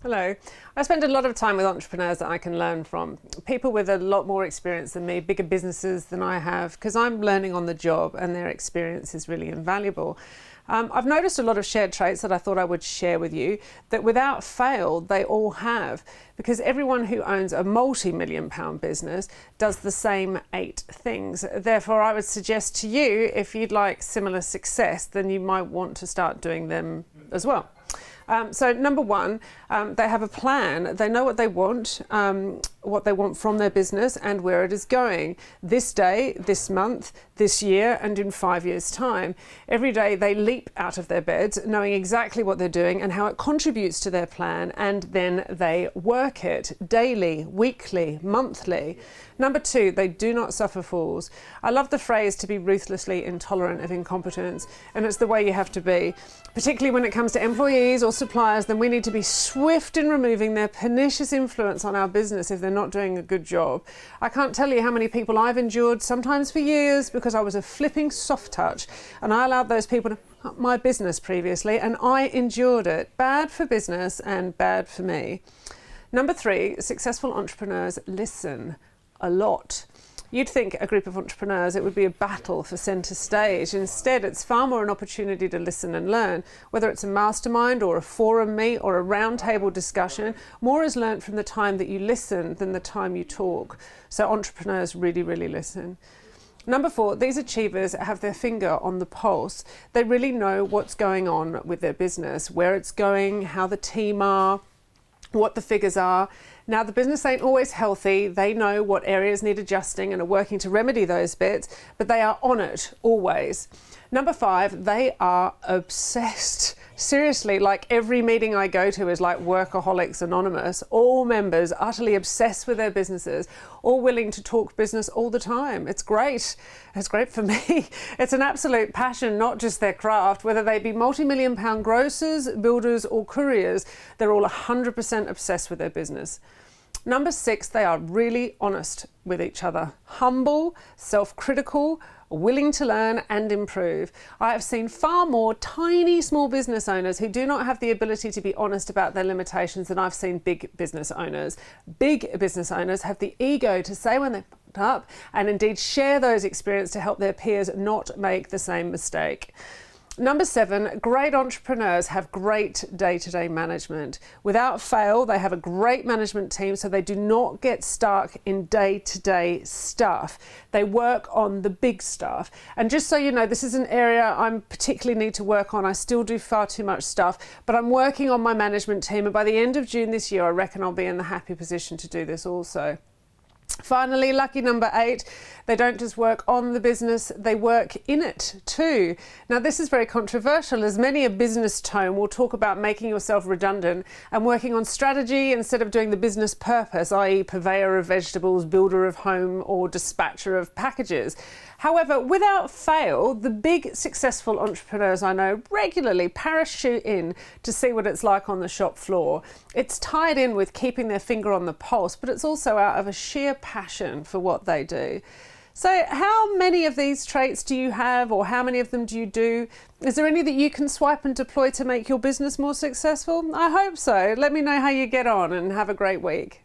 Hello. I spend a lot of time with entrepreneurs that I can learn from. People with a lot more experience than me, bigger businesses than I have, because I'm learning on the job and their experience is really invaluable. I've noticed a lot of shared traits that I thought I would share with you that without fail, they all have, because everyone who owns a multi-million pound business does the same 8 things. Therefore, I would suggest to you, if you'd like similar success, then you might want to start doing them as well. So number one, they have a plan. They know what they want from their business and where it is going this day, this month, this year, and in 5 years' time. Every day they leap out of their beds knowing exactly what they're doing and how it contributes to their plan, and then they work it daily, weekly, monthly. Number two, they do not suffer fools. I love the phrase to be ruthlessly intolerant of incompetence, and it's the way you have to be. Particularly when it comes to employees or suppliers, then we need to be swift in removing their pernicious influence on our business if they're not doing a good job. I can't tell you how many people I've endured, sometimes for years, because I was a flipping soft touch and I allowed those people to up my business previously, and I endured it. Bad for business and bad for me. Number three, successful entrepreneurs listen a lot. You'd think a group of entrepreneurs, it would be a battle for centre stage. Instead, it's far more an opportunity to listen and learn. Whether it's a mastermind or a forum meet or a roundtable discussion, more is learnt from the time that you listen than the time you talk. So entrepreneurs really, really listen. Number four, these achievers have their finger on the pulse. They really know what's going on with their business, where it's going, how the team are, what the figures are. Now, the business ain't always healthy. They know what areas need adjusting and are working to remedy those bits, but they are on it always. Number five, they are obsessed. Seriously, like every meeting I go to is like Workaholics Anonymous. All members utterly obsessed with their businesses, all willing to talk business all the time. It's great. It's great for me. It's an absolute passion, not just their craft. Whether they be multi-million pound grocers, builders or couriers, they're all 100% obsessed with their business. Number six, they are really honest with each other. Humble, self-critical, willing to learn and improve. I have seen far more tiny small business owners who do not have the ability to be honest about their limitations than I've seen big business owners. Big business owners have the ego to say when they fucked up and indeed share those experiences to help their peers not make the same mistake. Number seven, great entrepreneurs have great day-to-day management. Without fail, they have a great management team so they do not get stuck in day-to-day stuff. They work on the big stuff. And just so you know, this is an area I particularly need to work on. I still do far too much stuff, but I'm working on my management team, and by the end of June this year, I reckon I'll be in the happy position to do this also. Finally, lucky number 8, they don't just work on the business, they work in it too. Now, this is very controversial, as many a business tome will talk about making yourself redundant and working on strategy instead of doing the business purpose, i.e. purveyor of vegetables, builder of home or dispatcher of packages. However, without fail, the big successful entrepreneurs I know regularly parachute in to see what it's like on the shop floor. It's tied in with keeping their finger on the pulse, but it's also out of a sheer passion for what they do. So how many of these traits do you have, or how many of them do you do? Is there any that you can swipe and deploy to make your business more successful? I hope so. Let me know how you get on and have a great week.